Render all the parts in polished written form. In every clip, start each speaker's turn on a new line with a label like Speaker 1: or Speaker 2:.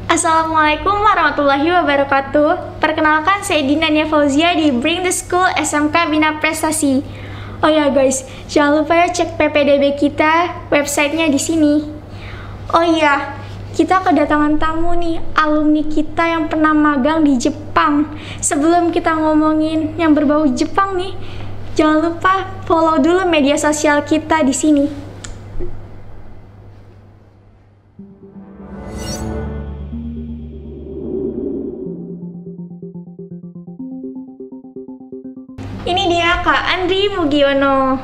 Speaker 1: Assalamualaikum warahmatullahi wabarakatuh. Perkenalkan, saya Dinania Fauzia di Bring the School SMK Bina Prestasi. Oh ya guys, jangan lupa ya cek PPDB kita, websitenya di sini. Oh iya, kita kedatangan tamu nih, alumni kita yang pernah magang di Jepang. Sebelum kita ngomongin yang berbau Jepang nih, jangan lupa follow dulu media sosial kita di sini. Ini dia Kak Andri Mugiono.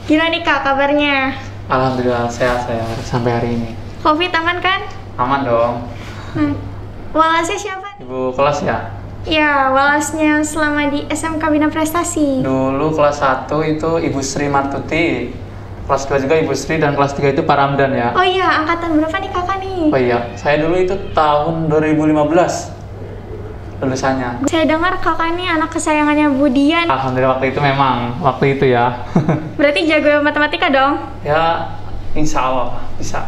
Speaker 1: Gimana nih Kak kabarnya?
Speaker 2: Alhamdulillah sehat saya sampai hari ini.
Speaker 1: Covid aman kan?
Speaker 2: Aman dong.
Speaker 1: Walasnya siapa?
Speaker 2: Ibu kelas ya?
Speaker 1: Ya, walasnya selama di SMK Bina Prestasi.
Speaker 2: Dulu kelas 1 itu Ibu Sri Martuti. Kelas 2 juga Ibu Sri dan kelas 3 itu Pak Ramdan ya.
Speaker 1: Oh iya, angkatan berapa nih Kakak nih?
Speaker 2: Oh iya, saya dulu itu tahun 2015 lulusannya.
Speaker 1: Saya dengar Kakak nih anak kesayangannya Bu Dian.
Speaker 2: Alhamdulillah waktu itu ya.
Speaker 1: Berarti jago matematika dong?
Speaker 2: Ya, insya Allah bisa.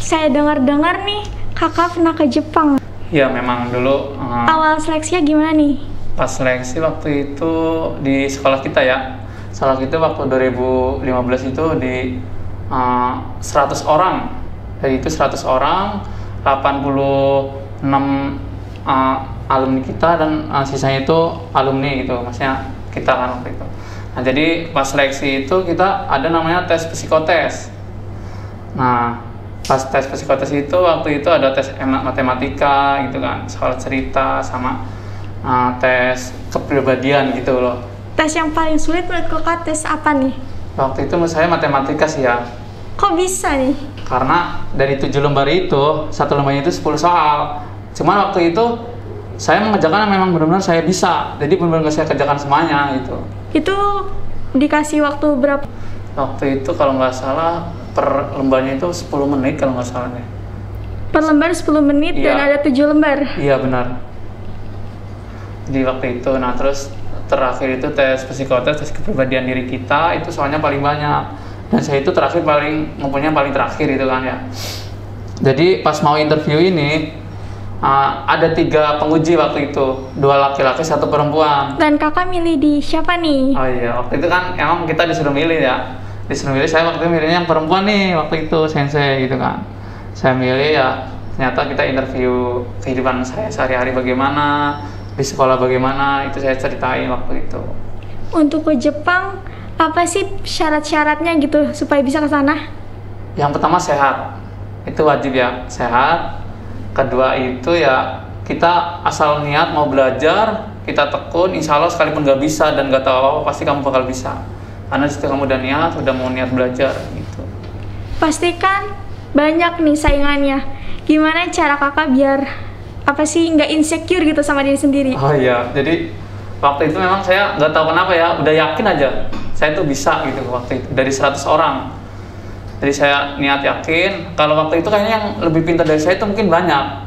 Speaker 1: Saya dengar-dengar nih Kakak pernah ke Jepang.
Speaker 2: Ya memang dulu
Speaker 1: Awal seleksinya gimana nih?
Speaker 2: pas seleksi waktu itu di sekolah kita ya. Sekolah kita waktu 2015 itu di 100 orang. Dari itu 100 orang, 86 alumni kita dan sisanya itu alumni gitu, maksudnya kita kan waktu itu. Nah jadi pas seleksi itu kita ada namanya tes psikotes. Nah pas tes psikotes itu waktu itu ada tes matematika gitu kan, soal cerita sama tes kepribadian gitu loh.
Speaker 1: Tes yang paling sulit menurut Kakak tes apa nih?
Speaker 2: Waktu itu menurut saya matematika sih ya.
Speaker 1: Kok bisa nih?
Speaker 2: Karena dari 7 lembar itu, satu lembarnya itu 10 soal. Cuman waktu itu saya mengerjakan yang memang benar-benar saya bisa, jadi benar-benar saya kerjakan semuanya gitu.
Speaker 1: Itu dikasih waktu berapa?
Speaker 2: Waktu itu kalau nggak salah per lembarnya itu 10 menit kalau nggak salah deh.
Speaker 1: Per lembar 10 menit
Speaker 2: Iya.
Speaker 1: Dan ada 7 lembar?
Speaker 2: Iya benar. Di waktu itu, nah terus terakhir itu tes psikotes, tes kepribadian diri kita, itu soalnya paling banyak. Dan saya itu terakhir ngumpulnya paling terakhir itu kan ya. Jadi pas mau interview ini, ada 3 penguji waktu itu, 2 laki-laki 1 perempuan.
Speaker 1: Dan Kakak milih di siapa nih?
Speaker 2: Oh iya, waktu itu kan emang kita disuruh milih ya. Disuruh milih, saya waktu itu milihnya yang perempuan nih, waktu itu sensei gitu kan. Saya milih ya, ternyata kita interview kehidupan saya sehari-hari bagaimana, di sekolah bagaimana, itu saya ceritain waktu itu.
Speaker 1: Untuk ke Jepang, apa sih syarat-syaratnya gitu supaya bisa ke sana?
Speaker 2: Yang pertama sehat, itu wajib ya, sehat. Kedua itu ya kita asal niat mau belajar, kita tekun, insya Allah sekalipun nggak bisa dan nggak tahu apa-apa pasti kamu bakal bisa. Karena situ kamu udah niat, udah mau niat belajar gitu.
Speaker 1: Pastikan banyak nih saingannya. Gimana cara Kakak biar apa sih nggak insecure gitu sama diri sendiri?
Speaker 2: Oh iya, jadi waktu itu memang saya nggak tahu kenapa ya, udah yakin aja saya tuh bisa gitu waktu itu dari 100 orang. Jadi saya niat yakin, kalau waktu itu kayaknya yang lebih pintar dari saya itu mungkin banyak.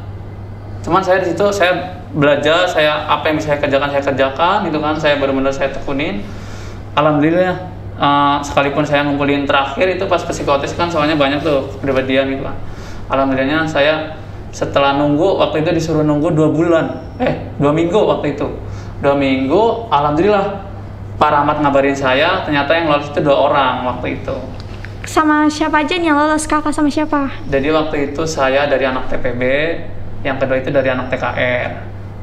Speaker 2: Cuman saya di situ saya belajar, apa yang bisa saya kerjakan gitu kan, saya benar-benar saya tekunin. Alhamdulillah, sekalipun saya ngumpulin terakhir itu pas psikotes kan soalnya banyak tuh kepribadian gitu kan. Alhamdulillahnya saya setelah nunggu, waktu itu disuruh nunggu 2 minggu waktu itu. 2 minggu, alhamdulillah Pak Rahmat ngabarin saya, ternyata yang lolos itu 2 orang waktu itu.
Speaker 1: Sama siapa aja nih yang lolos? Kakak sama siapa?
Speaker 2: Jadi waktu itu saya dari anak TPB, yang kedua itu dari anak TKR.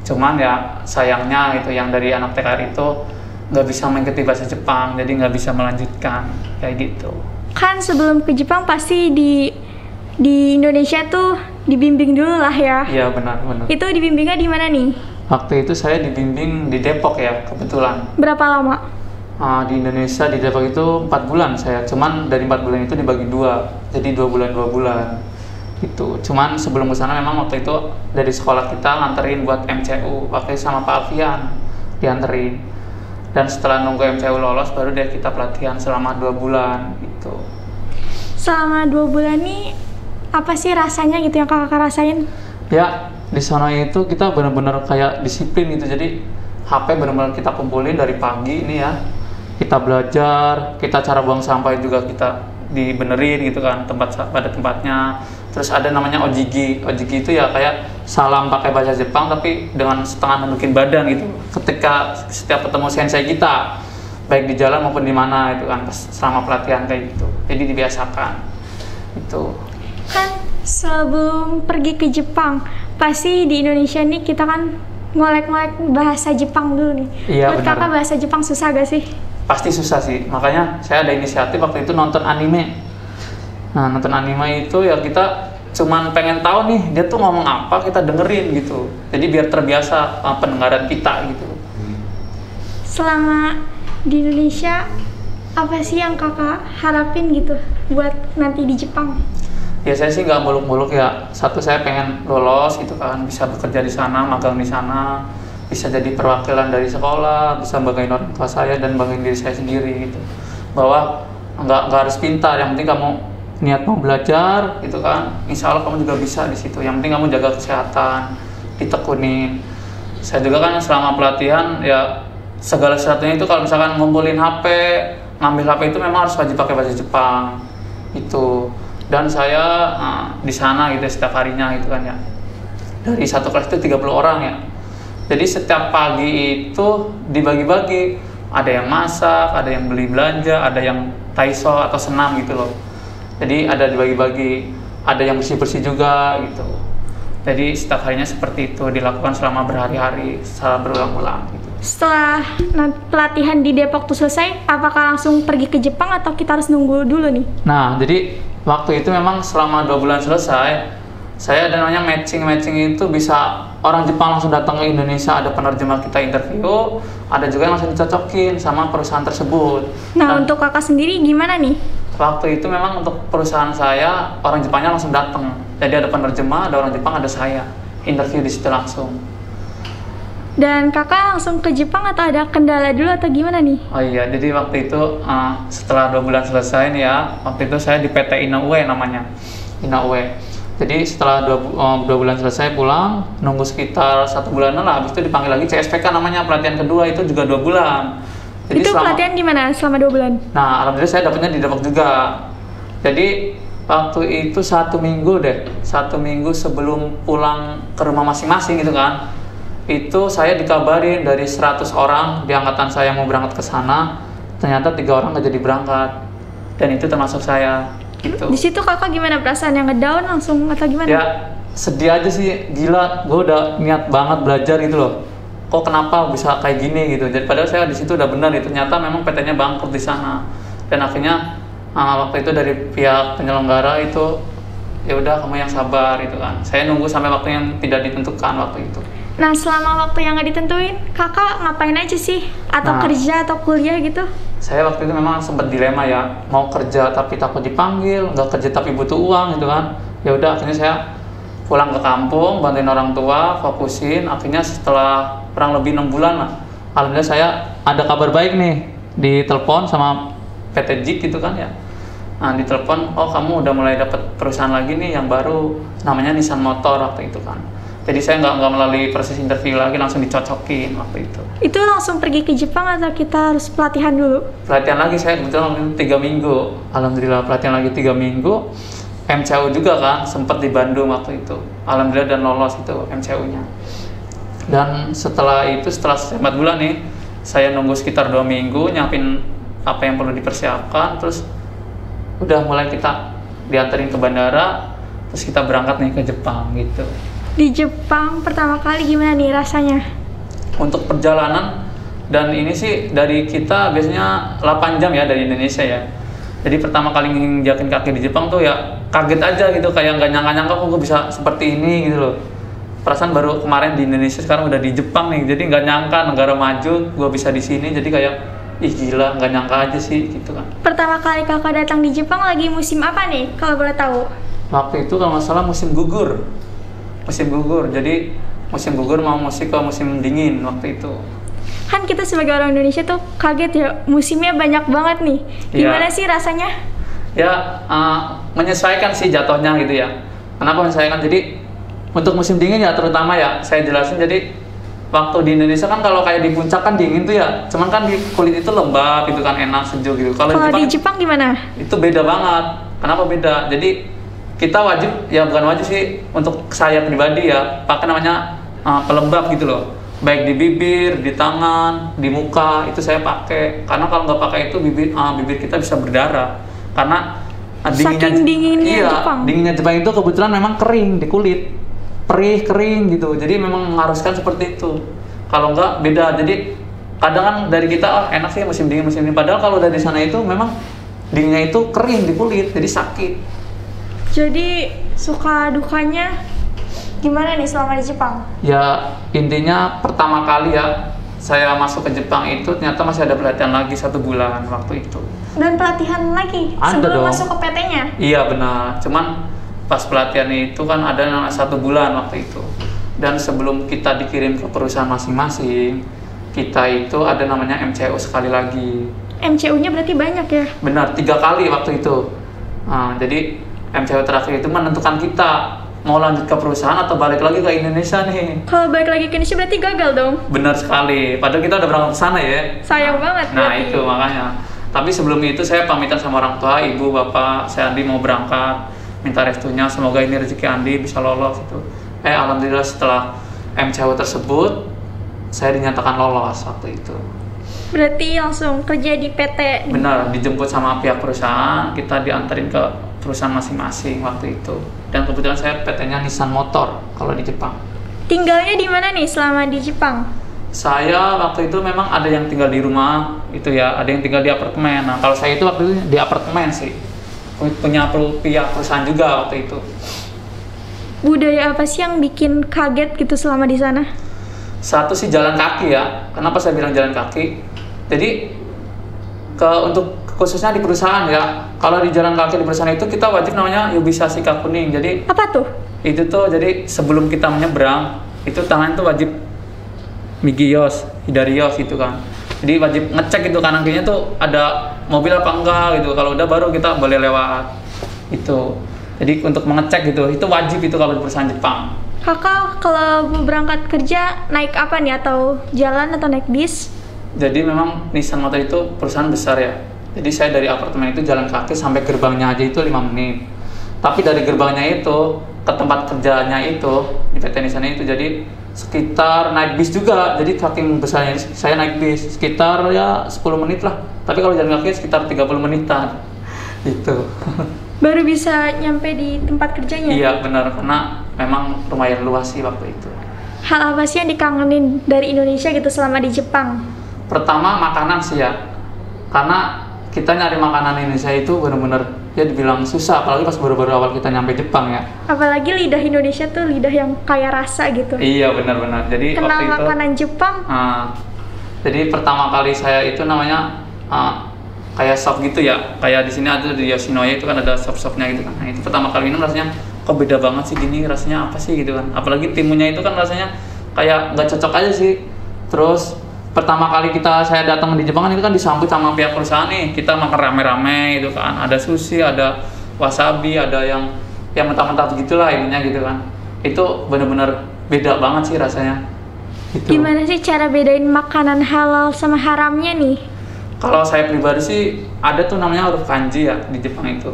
Speaker 2: Cuman ya sayangnya gitu, yang dari anak TKR itu nggak bisa mengikuti bahasa Jepang, jadi nggak bisa melanjutkan kayak gitu.
Speaker 1: Kan sebelum ke Jepang pasti di Indonesia tuh dibimbing dulu lah ya.
Speaker 2: Iya benar.
Speaker 1: Itu dibimbingnya di mana nih?
Speaker 2: Waktu itu saya dibimbing di Depok ya kebetulan.
Speaker 1: Berapa lama?
Speaker 2: Di Indonesia di Depok itu 4 bulan saya, cuman dari 4 bulan itu dibagi 2, jadi 2 bulan gitu. Cuman sebelum ke sana memang waktu itu dari sekolah kita nganterin buat MCU, waktu itu sama Pak Alfian dianterin. Dan setelah nunggu MCU lolos baru deh kita pelatihan selama 2 bulan gitu.
Speaker 1: Selama 2 bulan nih apa sih rasanya gitu yang Kakak rasain?
Speaker 2: Ya di sana itu kita benar-benar kayak disiplin gitu, jadi HP benar-benar kita kumpulin dari pagi ini ya. Kita belajar, kita cara buang sampah juga kita dibenerin gitu kan, pada tempatnya. Terus ada namanya ojigi. Ojigi itu ya kayak salam pakai bahasa Jepang tapi dengan setengah nundukin badan gitu. Ketika setiap ketemu sensei kita, baik di jalan maupun di mana itu kan selama pelatihan kayak gitu. Jadi dibiasakan. Itu.
Speaker 1: Kan sebelum pergi ke Jepang, pasti di Indonesia nih kita kan ngolek-ngolek bahasa Jepang dulu nih.
Speaker 2: Iya,
Speaker 1: Menurut kakak bahasa Jepang susah gak sih?
Speaker 2: Pasti susah sih. Makanya saya ada inisiatif waktu itu nonton anime. Nah, nonton anime itu ya kita cuman pengen tahu nih dia tuh ngomong apa, kita dengerin gitu. Jadi biar terbiasa pendengaran kita gitu.
Speaker 1: Selama di Indonesia, apa sih yang kakak harapin gitu buat nanti di Jepang?
Speaker 2: Ya saya sih nggak muluk-muluk ya. Satu, saya pengen lolos gitu kan, bisa bekerja di sana, magang di sana, bisa jadi perwakilan dari sekolah, bisa banggain orang tua saya dan banggain diri saya sendiri gitu. Bahwa nggak harus pintar, yang penting kamu niat mau belajar gitu kan, insya Allah kamu juga bisa di situ. Yang penting kamu jaga kesehatan, ditekunin. Saya juga kan selama pelatihan ya segala sesuatunya itu kalau misalkan ngumpulin HP, ngambil HP itu memang harus wajib pakai bahasa Jepang itu. Dan saya di sana gitu setiap harinya gitu kan ya. Dari satu kelas itu 30 orang ya. Jadi setiap pagi itu dibagi-bagi, ada yang masak, ada yang beli belanja, ada yang taiso atau senam gitu loh. Jadi ada dibagi-bagi, ada yang bersih-bersih juga gitu. Jadi setiap harinya seperti itu dilakukan selama berhari-hari, secara berulang-ulang gitu.
Speaker 1: Setelah pelatihan di Depok tuh selesai, apakah langsung pergi ke Jepang atau kita harus nunggu dulu nih?
Speaker 2: Nah, jadi waktu itu memang selama 2 bulan selesai, saya ada namanya matching itu bisa orang Jepang langsung datang ke Indonesia, ada penerjemah kita interview, ada juga yang langsung dicocokin sama perusahaan tersebut.
Speaker 1: Nah, untuk kakak sendiri gimana nih?
Speaker 2: Waktu itu memang untuk perusahaan saya, orang Jepangnya langsung datang. Jadi ada penerjemah, ada orang Jepang, ada saya. Interview di situ langsung.
Speaker 1: Dan kakak langsung ke Jepang atau ada kendala dulu atau gimana nih?
Speaker 2: Oh iya, jadi waktu itu setelah 2 bulan selesai nih ya, waktu itu saya di PT Inoue namanya. Inoue. Jadi setelah 2 bulan selesai pulang, nunggu sekitar 1 bulanan lah, habis itu dipanggil lagi CSPK namanya, pelatihan kedua itu juga 2 bulan. Jadi
Speaker 1: itu pelatihan di mana selama 2 bulan?
Speaker 2: Nah, alhamdulillah saya dapatnya di Depok juga. Jadi waktu itu 1 minggu deh, 1 minggu sebelum pulang ke rumah masing-masing gitu kan, itu saya dikabarin dari 100 orang di angkatan saya mau berangkat ke sana, ternyata 3 orang nggak jadi berangkat, dan itu termasuk saya. Gitu.
Speaker 1: Di situ kakak gimana, perasaan yang ngedown langsung atau gimana?
Speaker 2: Ya sedih aja sih, gila, gue udah niat banget belajar gitu loh. Kok kenapa bisa kayak gini gitu. Jadi padahal saya di situ udah benar itu, ternyata memang PT-nya bangkrut di sana. Dan akhirnya waktu itu dari pihak penyelenggara itu ya udah kamu yang sabar gitu kan. Saya nunggu sampai waktu yang tidak ditentukan waktu itu.
Speaker 1: Nah, selama waktu yang nggak ditentuin, kakak ngapain aja sih? Atau kerja atau kuliah gitu?
Speaker 2: Saya waktu itu memang sempat dilema ya, mau kerja tapi takut dipanggil, nggak kerja tapi butuh uang gitu kan. Ya udah akhirnya saya pulang ke kampung, bantuin orang tua, fokusin. Akhirnya setelah kurang lebih 6 bulan lah, alhamdulillah saya ada kabar baik nih, ditelepon sama PT JIK gitu kan ya. Nah, ditelepon, oh kamu udah mulai dapat perusahaan lagi nih yang baru, namanya Nissan Motor waktu itu kan. Jadi saya nggak melalui proses interview lagi, langsung dicocokin waktu itu. Itu
Speaker 1: langsung pergi ke Jepang atau kita harus pelatihan dulu?
Speaker 2: Pelatihan lagi, saya kebetulan 3 minggu. Alhamdulillah pelatihan lagi 3 minggu. MCU juga kan, sempat di Bandung waktu itu. Alhamdulillah dan lolos itu MCU-nya. Dan setelah itu, setelah 4 bulan nih, saya nunggu sekitar 2 minggu, nyiapin apa yang perlu dipersiapkan, terus udah mulai kita diantarin ke bandara, terus kita berangkat nih ke Jepang gitu.
Speaker 1: Di Jepang pertama kali gimana nih rasanya?
Speaker 2: Untuk perjalanan, dan ini sih dari kita biasanya 8 jam ya dari Indonesia ya. Jadi pertama kali nginjakin kaki di Jepang tuh ya kaget aja gitu, kayak nggak nyangka-nyangka kok gue bisa seperti ini gitu loh. Perasaan baru kemarin di Indonesia, sekarang udah di Jepang nih, jadi nggak nyangka negara maju gue bisa di sini, jadi kayak ih gila, nggak nyangka aja sih gitu kan.
Speaker 1: Pertama kali kakak datang di Jepang lagi musim apa nih kalau boleh tahu?
Speaker 2: Waktu itu kalau nggak salah musim gugur, jadi musim gugur mau ke musim dingin waktu itu.
Speaker 1: Kan kita sebagai orang Indonesia tuh kaget ya, musimnya banyak banget nih. Gimana sih rasanya?
Speaker 2: Ya menyesuaikan sih jatuhnya gitu ya. Kenapa menyesuaikan? Jadi untuk musim dingin ya terutama ya, saya jelasin. Jadi waktu di Indonesia kan kalau kayak di puncak kan dingin tuh ya, cuman kan di kulit itu lembab gitu kan, enak, sejuk gitu. Kalau
Speaker 1: di Jepang gimana?
Speaker 2: Itu beda banget. Kenapa beda? Jadi kita wajib, ya bukan wajib sih, untuk saya pribadi ya, pakai namanya pelembab gitu loh. Baik di bibir, di tangan, di muka, itu saya pakai. Karena kalau nggak pakai itu bibir kita bisa berdarah. Karena
Speaker 1: dinginnya Jepang.
Speaker 2: Dinginnya Jepang itu kebetulan memang kering di kulit, perih kering gitu. Jadi memang mengharuskan seperti itu. Kalau nggak beda. Jadi kadang kan dari kita enak sih musim dingin. Padahal kalau dari sana itu memang dinginnya itu kering di kulit, jadi sakit.
Speaker 1: Jadi suka dukanya gimana nih selama di Jepang?
Speaker 2: Ya intinya pertama kali ya saya masuk ke Jepang itu ternyata masih ada pelatihan lagi 1 bulan waktu itu.
Speaker 1: Dan pelatihan lagi
Speaker 2: ada
Speaker 1: sebelum
Speaker 2: dong.
Speaker 1: Masuk ke PT-nya?
Speaker 2: Iya benar, cuman pas pelatihan itu kan ada 1 bulan waktu itu. Dan sebelum kita dikirim ke perusahaan masing-masing, kita itu ada namanya MCU sekali lagi.
Speaker 1: MCU-nya berarti banyak ya?
Speaker 2: Benar, 3 kali waktu itu. Nah, jadi MCU terakhir itu menentukan kita mau lanjut ke perusahaan atau balik lagi ke Indonesia nih.
Speaker 1: Kalau balik lagi ke Indonesia berarti gagal dong?
Speaker 2: Benar sekali, padahal kita udah berangkat ke sana ya.
Speaker 1: Sayang banget
Speaker 2: Nah
Speaker 1: berarti.
Speaker 2: itu makanya. Tapi sebelum itu saya pamitan sama orang tua, ibu, bapak, saya Andi mau berangkat, minta restunya semoga ini rezeki Andi bisa lolos gitu. Alhamdulillah setelah MCU tersebut saya dinyatakan lolos waktu itu.
Speaker 1: Berarti langsung kerja di PT?
Speaker 2: Benar, dijemput sama pihak perusahaan, kita diantarin ke perusahaan masing-masing waktu itu. Dan kebetulan saya PT-nya Nissan Motor kalau di Jepang.
Speaker 1: Tinggalnya di mana nih selama di Jepang?
Speaker 2: Saya waktu itu memang ada yang tinggal di rumah itu ya, ada yang tinggal di apartemen. Nah kalau saya itu waktu itu di apartemen sih, punya pihak perusahaan juga waktu itu.
Speaker 1: Budaya apa sih yang bikin kaget gitu selama di sana?
Speaker 2: Satu sih jalan kaki ya. Kenapa saya bilang jalan kaki? Jadi untuk khususnya di perusahaan ya, kalau di jalan kaki di perusahaan itu kita wajib namanya Yubisa Shika Kuning. Jadi
Speaker 1: apa tuh?
Speaker 2: Itu tuh jadi sebelum kita menyeberang itu tangan itu wajib Migiyos, Hidarios gitu kan. Jadi wajib ngecek itu kanan kirinya tuh ada mobil apa enggak gitu. Kalau udah baru kita boleh lewat. Itu. Jadi untuk mengecek gitu, itu wajib itu kalau di perusahaan Jepang.
Speaker 1: Kakak kalau mau berangkat kerja naik apa nih, atau jalan atau naik bis?
Speaker 2: Jadi memang Nissan Motor itu perusahaan besar ya. Jadi saya dari apartemen itu jalan kaki sampai gerbangnya aja itu 5 menit. Tapi dari gerbangnya itu ke tempat kerjanya itu di PT Nissan itu jadi sekitar naik bis juga. Jadi saking besarnya saya naik bis sekitar ya 10 menit lah. Tapi kalau jalan kaki sekitar 30 menitan. Gitu.
Speaker 1: Baru bisa nyampe di tempat kerjanya?
Speaker 2: Iya benar, karena memang lumayan luas sih waktu itu.
Speaker 1: Hal apa sih yang dikangenin dari Indonesia gitu selama di Jepang?
Speaker 2: Pertama makanan sih ya. Karena kita nyari makanan Indonesia itu benar-benar ya dibilang susah, apalagi pas baru-baru awal kita nyampe Jepang ya.
Speaker 1: Apalagi lidah Indonesia tuh lidah yang kaya rasa gitu.
Speaker 2: Iya benar-benar. Jadi
Speaker 1: kenal
Speaker 2: waktu itu
Speaker 1: makanan Jepang.
Speaker 2: Jadi pertama kali saya itu namanya kayak sop gitu ya. Kayak di sini ada di Yoshinoya itu kan ada sop-sopnya gitu kan. Nah, itu pertama kali minum rasanya kok beda banget sih gini, rasanya apa sih gitu kan. Apalagi timunnya itu kan rasanya kayak nggak cocok aja sih. Terus pertama kali saya datang di Jepang kan itu kan disambut sama pihak perusahaan nih, kita makan rame-rame gitu kan, ada sushi, ada wasabi, ada yang mentah-mentah begitulah ininya gitu kan. Itu benar-benar beda banget sih rasanya gitu.
Speaker 1: Gimana sih cara bedain makanan halal sama haramnya nih?
Speaker 2: Kalau saya pribadi sih ada tuh namanya huruf kanji ya di Jepang itu,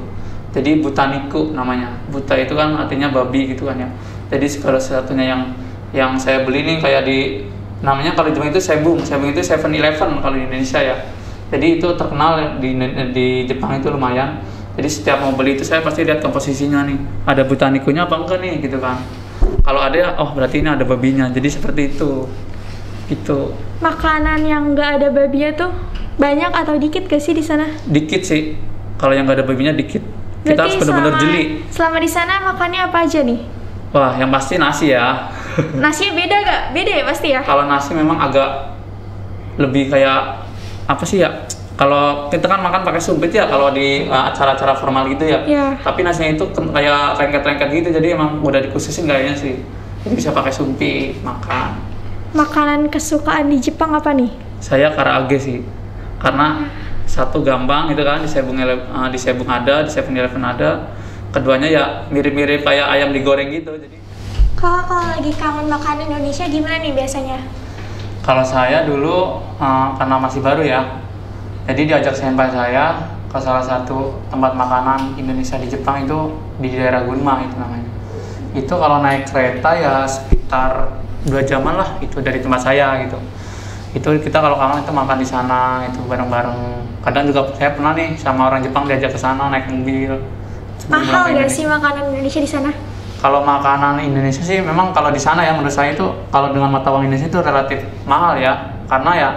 Speaker 2: jadi butaniku namanya. Buta itu kan artinya babi gitu kan ya. Jadi segala sesuatunya yang saya beli nih kayak di namanya kalau di Jepang itu sebung itu 7-Eleven kalau di Indonesia ya. Jadi itu terkenal di Jepang itu lumayan. Jadi setiap mau beli itu saya pasti lihat komposisinya nih, ada butanikunya apa enggak nih gitu kan. Kalau ada, oh berarti ini ada babinya. Jadi seperti itu gitu.
Speaker 1: Makanan yang nggak ada babinya tuh banyak atau dikit gak sih di sana?
Speaker 2: Dikit sih, kalau yang nggak ada babinya dikit. Kita harus benar-benar jeli.
Speaker 1: Selama di sana makannya apa aja nih?
Speaker 2: Wah, yang pasti nasi ya.
Speaker 1: Nasinya beda gak? Beda ya pasti ya?
Speaker 2: Kalau nasi memang agak lebih kayak apa sih ya? Kalau kita kan makan pakai sumpit ya kalau di acara-acara formal gitu ya.
Speaker 1: Yeah.
Speaker 2: Tapi nasinya itu kayak lengket-lengket gitu, jadi emang udah dikhususin kayaknya sih. Jadi bisa pakai sumpit makan.
Speaker 1: Makanan kesukaan di Jepang apa nih?
Speaker 2: Saya karaage sih. Karena satu gampang gitu kan, di Sebung ada, di 7-Eleven ada. Keduanya ya mirip-mirip kayak ayam digoreng gitu. Jadi
Speaker 1: kalau lagi kangen makanan Indonesia gimana nih biasanya?
Speaker 2: kalau saya dulu karena masih baru ya, jadi diajak senpai saya ke salah satu tempat makanan Indonesia di Jepang itu di daerah Gunma itu namanya. Itu kalau naik kereta ya sekitar 2 jaman lah itu dari tempat saya gitu. Itu kita kalau kangen itu makan di sana itu bareng-bareng. Kadang juga saya pernah nih sama orang Jepang diajak ke sana naik mobil.
Speaker 1: Mahal nggak sih makanan Indonesia di sana?
Speaker 2: Kalau makanan Indonesia sih memang kalau di sana ya menurut saya itu kalau dengan mata uang Indonesia itu relatif mahal ya, karena ya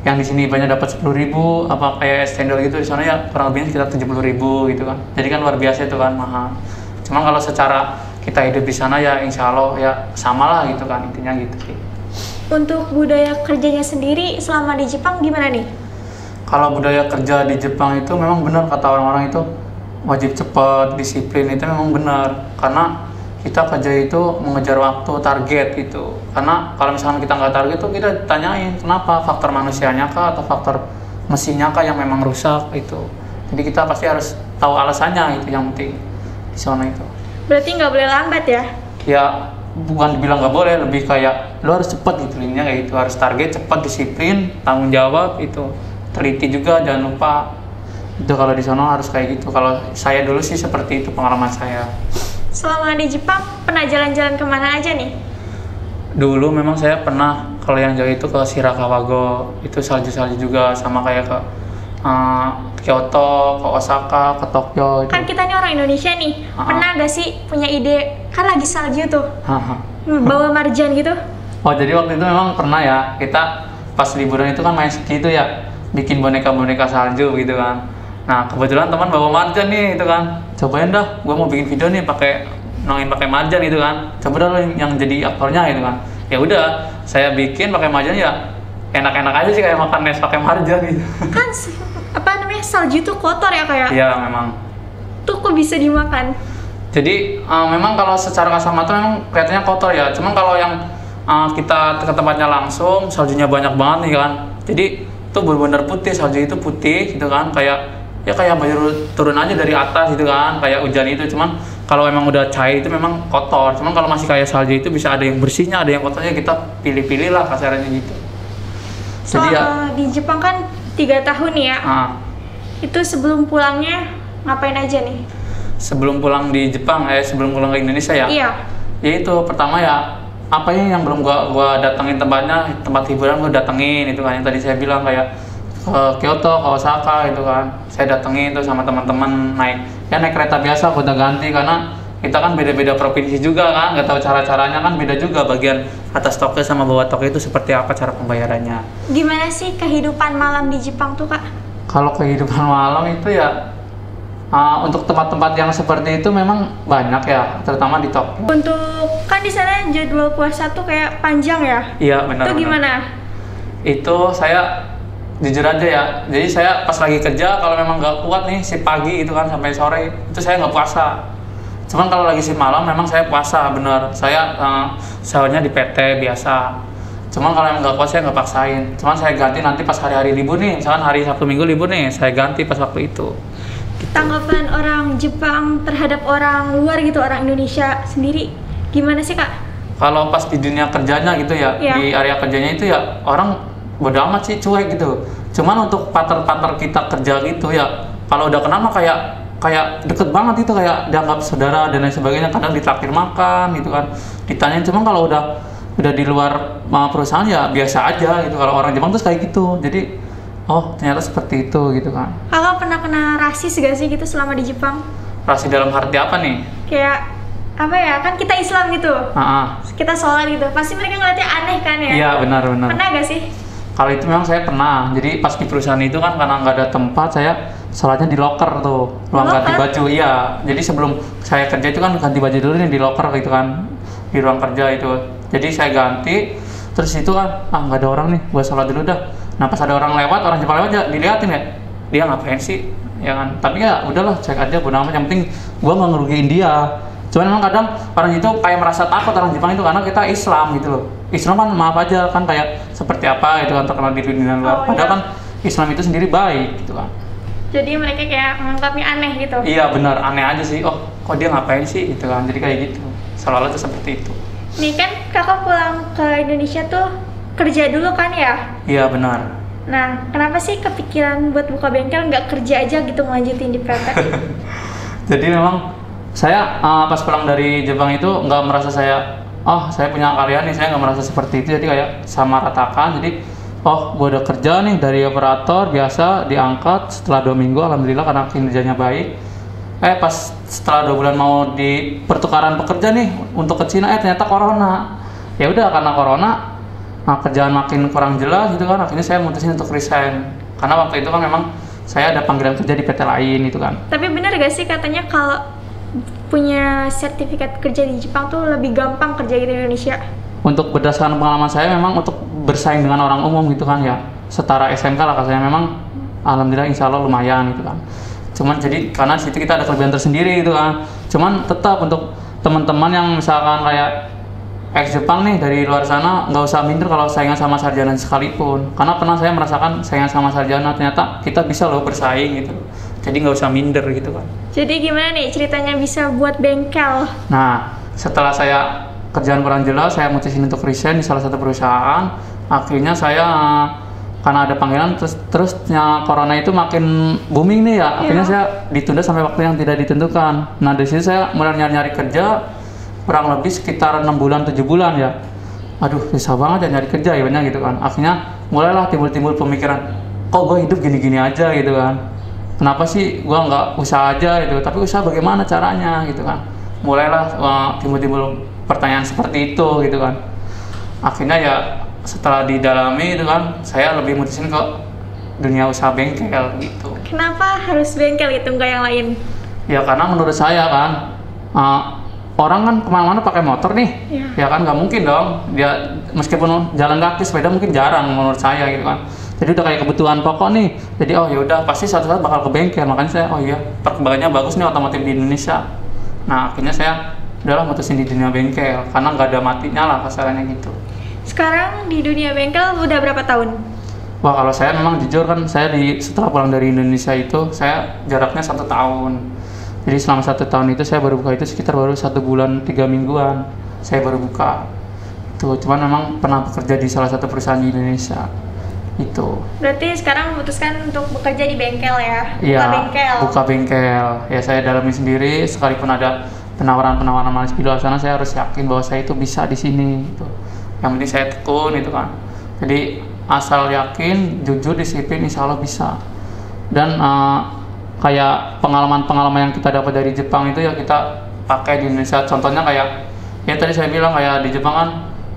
Speaker 2: yang di sini banyak dapat 10.000 apa kayak es cendol gitu, di sana ya kurang lebihnya sekitar 70.000 gitu kan. Jadi kan luar biasa itu kan mahal. Cuman kalau secara kita hidup di sana ya insya Allah ya sama lah gitu kan, intinya gitu sih.
Speaker 1: Untuk budaya kerjanya sendiri selama di Jepang gimana nih?
Speaker 2: Kalau budaya kerja di Jepang itu memang benar kata orang-orang itu wajib cepat, disiplin, itu memang benar. Karena kita kerja itu mengejar waktu, target gitu. Karena kalau misalnya kita nggak target tuh kita ditanyain kenapa, faktor manusianya kah atau faktor mesinnya kah yang memang rusak itu. Jadi kita pasti harus tahu alasannya, itu yang penting di sana itu.
Speaker 1: Berarti nggak boleh lambat ya?
Speaker 2: Ya bukan dibilang nggak boleh, lebih kayak lo harus cepat gitu, intinya kayak gitu, harus target, cepat, disiplin, tanggung jawab itu, teliti juga jangan lupa. Itu kalau di sana harus kayak gitu. Kalau saya dulu sih seperti itu pengalaman saya.
Speaker 1: Selama di Jepang pernah jalan-jalan kemana aja nih?
Speaker 2: Dulu memang saya pernah kalau yang jauh itu ke Shirakawago, itu salju-salju juga, sama kayak ke Kyoto, ke Osaka, ke Tokyo itu.
Speaker 1: Kan kita nih orang Indonesia nih, pernah gak sih punya ide, kan lagi salju tuh, bawa marjan gitu?
Speaker 2: Oh jadi waktu itu memang pernah ya, kita pas liburan itu kan main ski itu ya, bikin boneka-boneka salju gitu kan. Nah kebetulan teman bawa marjan nih itu kan, cobain dah, gue mau bikin video nih pakai marjan gitu kan, coba dah lo yang jadi aktornya gitu kan. Ya udah, saya bikin pakai marjan ya, enak-enak aja sih kayak makan es pakai marjan gitu.
Speaker 1: Kan apa namanya, salju tuh kotor ya kayak?
Speaker 2: Iya memang.
Speaker 1: Tuh kok bisa dimakan?
Speaker 2: Jadi memang kalau secara kasat mata memang kelihatannya kotor ya. Cuman kalau yang kita ke tempatnya langsung, saljunya banyak banget nih kan. Jadi itu benar-benar putih, salju itu putih gitu kan. Kayak baru turun aja dari atas gitu kan, kayak hujan itu. Cuman kalau emang udah cair itu memang kotor. Cuman kalau masih kayak salju itu bisa ada yang bersihnya, ada yang kotornya, kita pilih-pilih lah kasarnya gitu.
Speaker 1: Jadi ya, di Jepang kan 3 tahun ya. Itu sebelum pulangnya ngapain aja nih?
Speaker 2: Sebelum pulang di Jepang, sebelum pulang ke Indonesia ya?
Speaker 1: Iya.
Speaker 2: Ya itu pertama ya, apa yang belum gua datengin tempatnya, tempat hiburan gua datengin itu kan, yang tadi saya bilang kayak ke Kyoto, ke Osaka itu kan, saya datengin itu sama teman-teman naik kereta biasa, udah ganti karena kita kan beda-beda provinsi juga kan, nggak tahu cara-caranya kan beda juga, bagian atas Tokyo sama bawah Tokyo itu seperti apa cara pembayarannya.
Speaker 1: Gimana sih kehidupan malam di Jepang tuh kak?
Speaker 2: Kalau kehidupan malam itu ya untuk tempat-tempat yang seperti itu memang banyak ya, terutama di Tokyo.
Speaker 1: Untuk kan di sana jadwal puasa tuh kayak panjang ya?
Speaker 2: Iya benar.
Speaker 1: Itu gimana?
Speaker 2: Itu saya jujur aja ya, jadi saya pas lagi kerja kalau memang nggak kuat nih si pagi itu kan sampai sore itu saya nggak puasa. Cuman kalau lagi si malam memang saya puasa bener. Saya sahurnya di PT biasa. Cuman kalau emang nggak kuat saya nggak paksain. Cuman saya ganti nanti pas hari-hari libur nih, misalkan hari Sabtu Minggu libur nih, saya ganti pas waktu itu.
Speaker 1: Tanggapan orang Jepang terhadap orang luar gitu, orang Indonesia sendiri gimana sih kak?
Speaker 2: Kalau pas di dunia kerjanya gitu ya, di area kerjanya itu ya orang bodo amat sih, cuek gitu. Cuman untuk partner-partner kita kerja gitu ya, kalau udah kenal mah kayak deket banget itu, kayak dianggap saudara dan lain sebagainya. Kadang ditraktir makan gitu kan, ditanyain. Cuman kalau udah di luar perusahaan ya biasa aja gitu. Kalau orang Jepang tuh kayak gitu, jadi oh ternyata seperti itu gitu kan.
Speaker 1: Kakak pernah kena rasis gak sih gitu selama di Jepang?
Speaker 2: Rasis dalam arti apa nih?
Speaker 1: Kayak apa ya, kan kita Islam gitu, kita sholat gitu, pasti mereka ngeliatnya aneh kan ya?
Speaker 2: Iya benar.
Speaker 1: Pernah gak sih?
Speaker 2: Kalau itu memang saya pernah. Jadi pas di perusahaan itu kan karena nggak ada tempat, saya sholatnya di locker tuh, ruang ganti baju. Iya. Jadi sebelum saya kerja itu kan ganti baju dulu nih di locker gitu kan, di ruang kerja itu. Jadi saya ganti, terus itu kan nggak ada orang nih, buat sholat dulu dah. Nah pas ada orang lewat, orang Jepang lewat ya diliatin ya, dia ngapain sih? Ya kan. Tapi ya udahlah, cek aja bodo amat. Yang penting gua nggak ngerugiin dia. Cuman memang kadang orang itu kayak merasa takut orang Jepang itu karena kita Islam gitu loh. Islam kan maaf aja kan kayak seperti apa itu kan terkenal di dunia luar. Padahal kan Islam itu sendiri baik gitu kan.
Speaker 1: Jadi mereka kayak menganggapnya aneh gitu.
Speaker 2: Iya benar, aneh aja sih. Oh kok dia ngapain sih gitu kan. Jadi kayak gitu. Selalu tuh seperti itu.
Speaker 1: Nih kan kakak pulang ke Indonesia tuh kerja dulu kan ya?
Speaker 2: Iya benar.
Speaker 1: Nah kenapa sih kepikiran buat buka bengkel, nggak kerja aja gitu ngelanjutin di PT?
Speaker 2: Jadi memang Saya pas pulang dari Jepang itu nggak merasa saya punya keahlian nih, saya nggak merasa seperti itu. Jadi kayak sama ratakan. Jadi gue udah kerja nih dari operator biasa, diangkat setelah 2 minggu, alhamdulillah karena kinerjanya baik. Pas setelah 2 bulan mau di pertukaran pekerja nih untuk ke Cina, ternyata corona. Ya udah, karena corona kerjaan makin kurang jelas gitu kan, akhirnya saya mutusin untuk resign. Karena waktu itu kan memang saya ada panggilan kerja di PT lain gitu kan.
Speaker 1: Tapi benar gak sih katanya kalau punya sertifikat kerja di Jepang tuh lebih gampang kerja di Indonesia? Untuk
Speaker 2: berdasarkan pengalaman saya memang untuk bersaing dengan orang umum gitu kan ya, setara SMK lah katanya, memang alhamdulillah insya Allah lumayan gitu kan. Cuman jadi karena situ kita ada kelebihan tersendiri gitu kan. Cuman tetap untuk teman-teman yang misalkan kayak ex Jepang nih dari luar sana, nggak usah minder kalau saingan sama sarjana sekalipun. Karena pernah saya merasakan saingan sama sarjana, ternyata kita bisa loh bersaing gitu. Jadi nggak usah minder gitu kan.
Speaker 1: Jadi gimana nih ceritanya bisa buat bengkel?
Speaker 2: Nah, setelah saya kerjaan kurang jelas, saya mutusin untuk resign di salah satu perusahaan. Akhirnya saya karena ada panggilan, terusnya corona itu makin booming nih ya. Akhirnya saya ditunda sampai waktu yang tidak ditentukan. Nah, dari situ saya mulai nyari kerja kurang lebih sekitar 6 bulan 7 bulan ya. Aduh, susah banget ya nyari kerja ya banyak gitu kan. Akhirnya mulailah timbul pemikiran, kok gue hidup gini-gini aja gitu kan. Kenapa sih gue nggak usaha aja gitu, tapi usaha bagaimana caranya gitu kan. Mulailah timbul pertanyaan seperti itu gitu kan. Akhirnya ya setelah didalami itu kan, saya lebih mutusin ke dunia usaha bengkel gitu.
Speaker 1: Kenapa harus bengkel gitu, nggak yang lain?
Speaker 2: Ya karena menurut saya kan, orang kan kemana-mana pakai motor nih, ya kan nggak mungkin dong dia meskipun jalan kaki, sepeda mungkin jarang menurut saya gitu kan. Jadi udah kayak kebutuhan pokok nih. Jadi yaudah pasti suatu saat bakal ke bengkel. Makanya saya perkembangannya bagus nih otomotif di Indonesia. Nah akhirnya saya udahlah mutusin di dunia bengkel karena nggak ada matinya lah kasarannya gitu.
Speaker 1: Sekarang di dunia bengkel udah berapa tahun?
Speaker 2: Wah kalau saya memang jujur kan, saya setelah pulang dari Indonesia itu saya jaraknya 1 tahun. Jadi selama 1 tahun itu saya baru buka itu sekitar baru 1 bulan 3 mingguan saya baru buka. Itu cuman memang pernah bekerja di salah satu perusahaan di Indonesia. Itu. Berarti
Speaker 1: sekarang memutuskan untuk bekerja di bengkel ya?
Speaker 2: Iya, buka bengkel. Ya saya dalami sendiri, sekalipun ada penawaran manis di luar sana, saya harus yakin bahwa saya itu bisa di sini. Gitu. Yang penting saya tekun itu kan. Jadi asal yakin, jujur, disiplin, insya Allah bisa. Dan kayak pengalaman yang kita dapat dari Jepang itu ya kita pakai di Indonesia. Contohnya kayak ya tadi saya bilang kayak di Jepang kan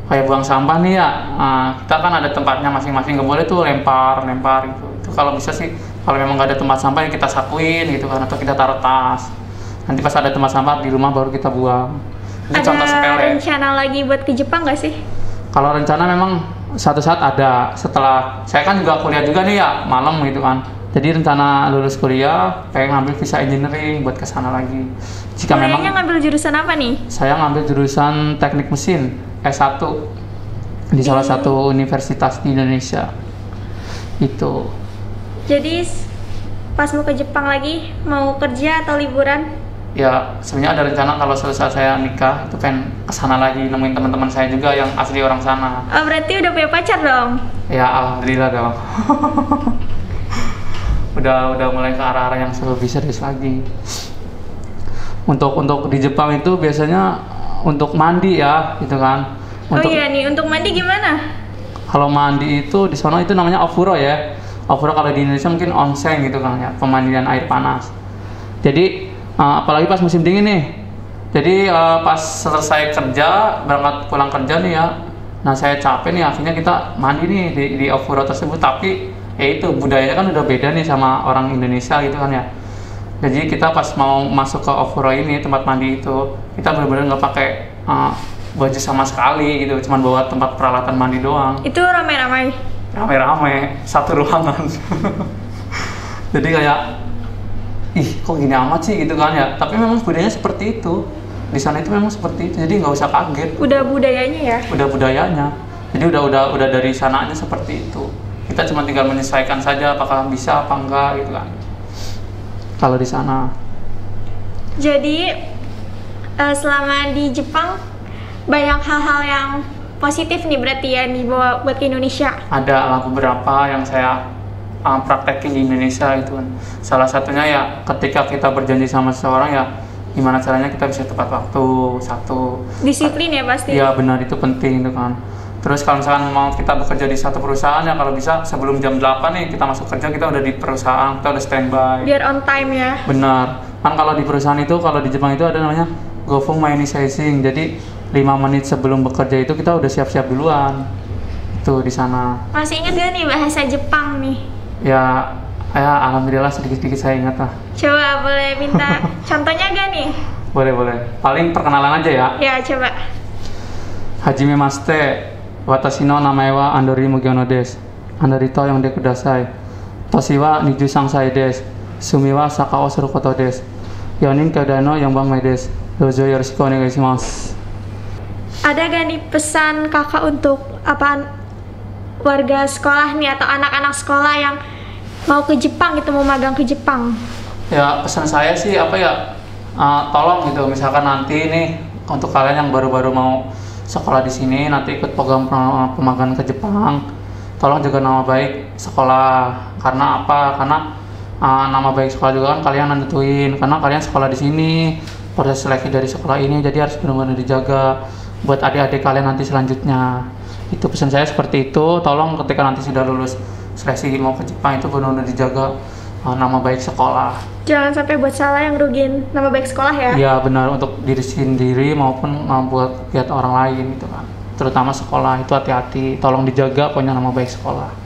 Speaker 2: kayak buang sampah nih ya, kita kan ada tempatnya masing-masing, nggak boleh tuh lempar gitu. Itu kalau bisa sih, kalau memang nggak ada tempat sampah ya kita sakuin gitu kan, atau kita taruh tas. Nanti pas ada tempat sampah di rumah baru kita buang. Itu contoh sepele.
Speaker 1: Ada rencana lagi buat ke Jepang nggak sih?
Speaker 2: Kalau rencana memang suatu saat ada. Setelah saya kan juga kuliah juga nih ya malam gitu kan. Jadi rencana lulus kuliah pengen ngambil visa engineering buat kesana lagi. Jika
Speaker 1: kuliahnya ngambil jurusan apa nih?
Speaker 2: Saya ngambil jurusan teknik mesin S1 di salah satu universitas di Indonesia. Itu.
Speaker 1: Jadi pas mau ke Jepang lagi mau kerja atau liburan?
Speaker 2: Ya sebenarnya ada rencana kalau selesai saya nikah itu pengen kesana lagi nemuin teman-teman saya juga yang asli orang sana.
Speaker 1: Oh berarti udah punya pacar dong?
Speaker 2: Ya alhamdulillah dong. udah mulai ke arah-arah yang lebih serius lagi. Untuk di Jepang itu biasanya untuk mandi ya, gitu kan.
Speaker 1: Untuk mandi gimana?
Speaker 2: Kalau mandi itu di sana itu namanya ofuro ya. Ofuro kalau di Indonesia mungkin onsen gitu kan ya, pemandian air panas. Jadi apalagi pas musim dingin nih. Jadi pas selesai kerja, berangkat pulang kerja nih ya. Nah saya capek nih, akhirnya kita mandi nih di ofuro tersebut. Tapi ya itu budayanya kan udah beda nih sama orang Indonesia gitu kan ya. Jadi kita pas mau masuk ke ofuro ini, tempat mandi itu, kita benar-benar nggak pakai baju sama sekali gitu, cuman bawa tempat peralatan mandi doang.
Speaker 1: Itu rame-rame?
Speaker 2: Rame-rame, satu ruangan. Jadi kayak, kok gini amat sih gitu kan ya. Tapi memang budayanya seperti itu. Di sana itu memang seperti itu, jadi nggak usah kaget.
Speaker 1: Udah budayanya ya?
Speaker 2: Udah budayanya. Jadi udah dari sananya seperti itu. Kita cuma tinggal menyesuaikan saja apakah bisa apa enggak gitu kan. Kalau di sana.
Speaker 1: Jadi selama di Jepang banyak hal-hal yang positif nih berarti ya dibawa buat ke Indonesia?
Speaker 2: Ada beberapa yang saya praktekin di Indonesia gitu kan. Salah satunya ya ketika kita berjanji sama seseorang ya gimana caranya kita bisa tepat waktu, satu.
Speaker 1: Disiplin ya pasti.
Speaker 2: Iya benar, itu penting itu kan. Terus kalau misalkan mau kita bekerja di satu perusahaan ya kalau bisa sebelum jam 8 nih kita masuk kerja, kita udah di perusahaan, kita udah standby.
Speaker 1: Biar on time ya.
Speaker 2: Benar. Kan kalau di perusahaan itu, kalau di Jepang itu ada namanya Gofung Mainisizing. Jadi 5 menit sebelum bekerja itu kita udah siap-siap duluan. Itu di sana.
Speaker 1: Masih ingat gak nih bahasa Jepang nih?
Speaker 2: Ya alhamdulillah sedikit-sedikit saya ingat lah.
Speaker 1: Coba boleh minta contohnya gak nih?
Speaker 2: Boleh. Paling perkenalan aja ya.
Speaker 1: Ya coba.
Speaker 2: Hajime Maste, watashi no namae wa Andori Mugiono desu. Andori to yonde kudasai. Toshi wa 23 desu. Sumi wa saka o suru koto desu. 4人兄弟の4番目です。どうぞよろしくお願いします。
Speaker 1: Ada gak nih pesan kakak untuk apaan warga sekolah nih atau anak-anak sekolah yang mau ke Jepang gitu, mau magang ke Jepang?
Speaker 2: Ya pesan saya sih apa ya, tolong gitu misalkan nanti nih untuk kalian yang baru-baru mau sekolah di sini nanti ikut program pemagangan ke Jepang, tolong jaga nama baik sekolah. Karena apa? Karena nama baik sekolah juga kan kalian nentuin, karena kalian sekolah di sini, proses seleksi dari sekolah ini, jadi harus benar-benar dijaga buat adik-adik kalian nanti selanjutnya. Itu pesan saya seperti itu. Tolong ketika nanti sudah lulus seleksi mau ke Jepang itu benar-benar dijaga nama baik sekolah.
Speaker 1: Jangan sampai buat salah yang rugiin nama baik sekolah ya.
Speaker 2: Iya benar, untuk diri sendiri maupun buat orang lain gitu kan. Terutama sekolah itu hati-hati, tolong dijaga punya nama baik sekolah.